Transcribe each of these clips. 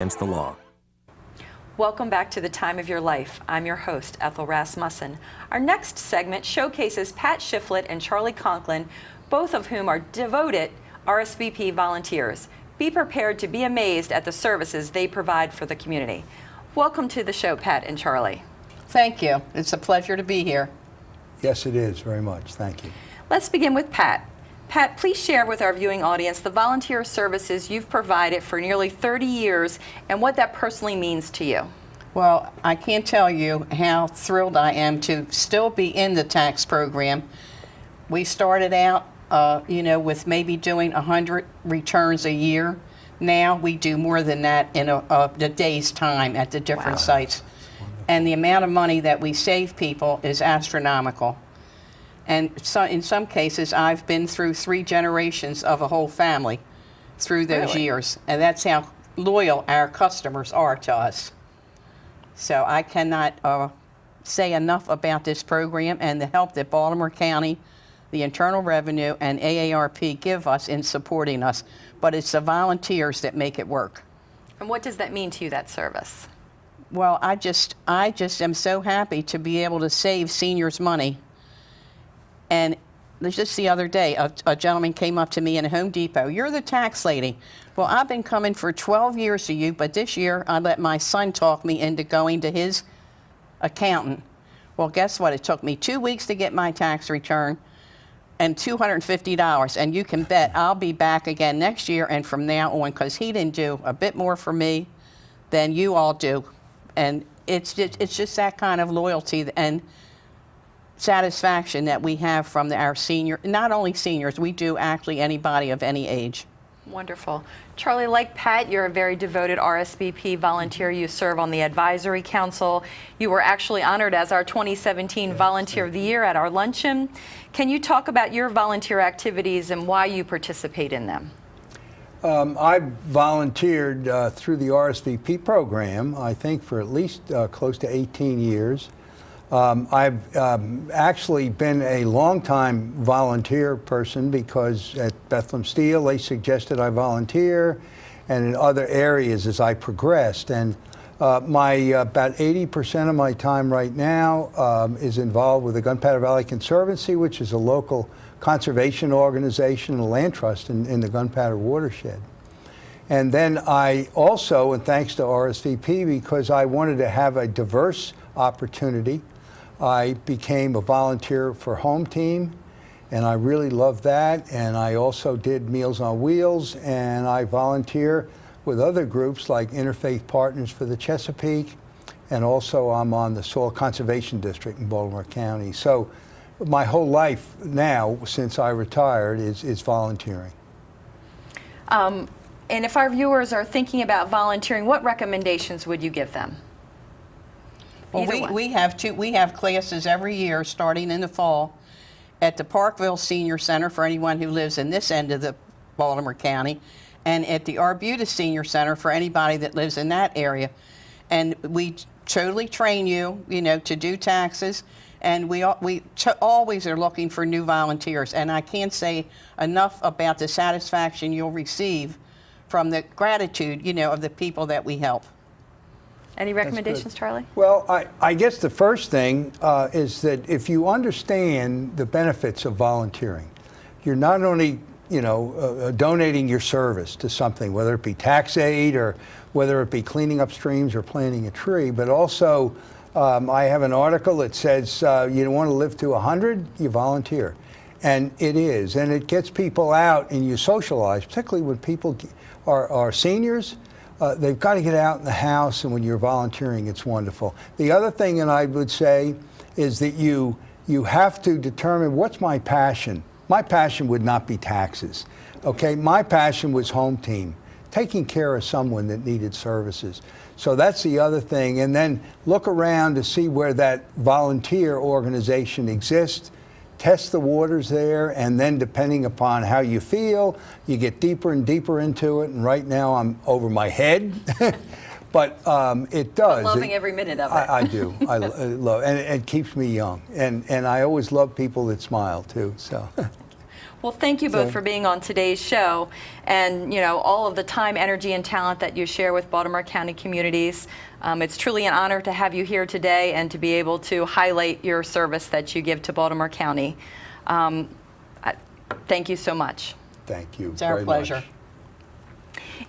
against the law. Welcome back to The Time of Your Life. I'm your host, Ethel Rasmussen. Our next segment showcases Pat Shiflett and Charlie Conklin, both of whom are devoted RSVP volunteers. Be prepared to be amazed at the services they provide for the community. Welcome to the show, Pat and Charlie. Thank you. It's a pleasure to be here. Yes, it is, very much. Thank you. Let's begin with Pat. Pat, please share with our viewing audience the volunteer services you've provided for nearly 30 years and what that personally means to you. Well, I can't tell you how thrilled I am to still be in the tax program. We started out, with maybe doing 100 returns a year. Now we do more than that in a day's time at the different sites. And the amount of money that we save people is astronomical. And so in some cases, I've been through 3 generations of a whole family through those years. And that's how loyal our customers are to us. So I cannot say enough about this program and the help that Baltimore County, the Internal Revenue, and AARP give us in supporting us. But it's the volunteers that make it work. And what does that mean to you, that service? Well, I just am so happy to be able to save seniors money. And just the other day, a gentleman came up to me in a Home Depot. "You're the tax lady." Well, I've been coming for 12 years to you, but this year I let my son talk me into going to his accountant. Well, guess what? It took me 2 weeks to get my tax return and $250. And you can bet I'll be back again next year and from now on, because he didn't do a bit more for me than you all do. And it's just that kind of loyalty and satisfaction that we have from our senior, not only seniors, we do actually anybody of any age. Wonderful. Charlie, like Pat, you're a very devoted RSVP volunteer. You serve on the Advisory Council. You were actually honored as our 2017 Volunteer of the Year at our luncheon. Can you talk about your volunteer activities and why you participate in them? I volunteered through the RSVP program, I think, for at least close to 18 years. I've actually been a longtime volunteer person because at Bethlehem Steel they suggested I volunteer, and in other areas as I progressed. And about 80% of my time right now is involved with the Gunpowder Valley Conservancy, which is a local conservation organization and a land trust in the Gunpowder watershed. And then I also, and thanks to RSVP, because I wanted to have a diverse opportunity, I became a volunteer for Home Team, and I really love that. And I also did Meals on Wheels, and I volunteer with other groups like Interfaith Partners for the Chesapeake, and also I'm on the Soil Conservation District in Baltimore County. So my whole life now, since I retired, is volunteering. And if our viewers are thinking about volunteering, what recommendations would you give them? Well, we have classes every year starting in the fall at the Parkville Senior Center for anyone who lives in this end of the Baltimore County, and at the Arbutus Senior Center for anybody that lives in that area. And we totally train you, to do taxes, and we always are looking for new volunteers. And I can't say enough about the satisfaction you'll receive from the gratitude, of the people that we help. Any recommendations, Charlie? Well, I guess the first thing is that if you understand the benefits of volunteering, you're not only, donating your service to something, whether it be tax aid or whether it be cleaning up streams or planting a tree, but also I have an article that says you want to live to 100, you volunteer. And it is, and it gets people out and you socialize, particularly when people are seniors. They've got to get out in the house, and when you're volunteering, it's wonderful. The other thing, and I would say, is that you have to determine what's my passion. My passion would not be taxes, okay? My passion was Home Team, taking care of someone that needed services. So that's the other thing. And then look around to see where that volunteer organization exists. Test the waters there, and then depending upon how you feel, you get deeper and deeper into it. And right now I'm over my head, but it does. I'm loving every minute of it. I do. I love, and it keeps me young. And I always love people that smile too. So. Well, thank you both So- for being on today's show, and all of the time, energy, and talent that you share with Baltimore County communities. It's truly an honor to have you here today and to be able to highlight your service that you give to Baltimore County. Thank you so much. Thank you It's our very pleasure. much.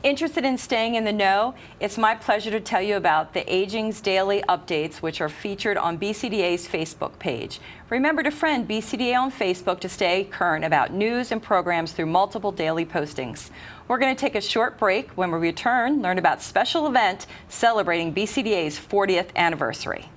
Interested in staying in the know? It's my pleasure to tell you about the Aging's Daily Updates, which are featured on BCDA's Facebook page. Remember to friend BCDA on Facebook to stay current about news and programs through multiple daily postings. We're going to take a short break. When we return, learn about special event celebrating BCDA's 40th anniversary.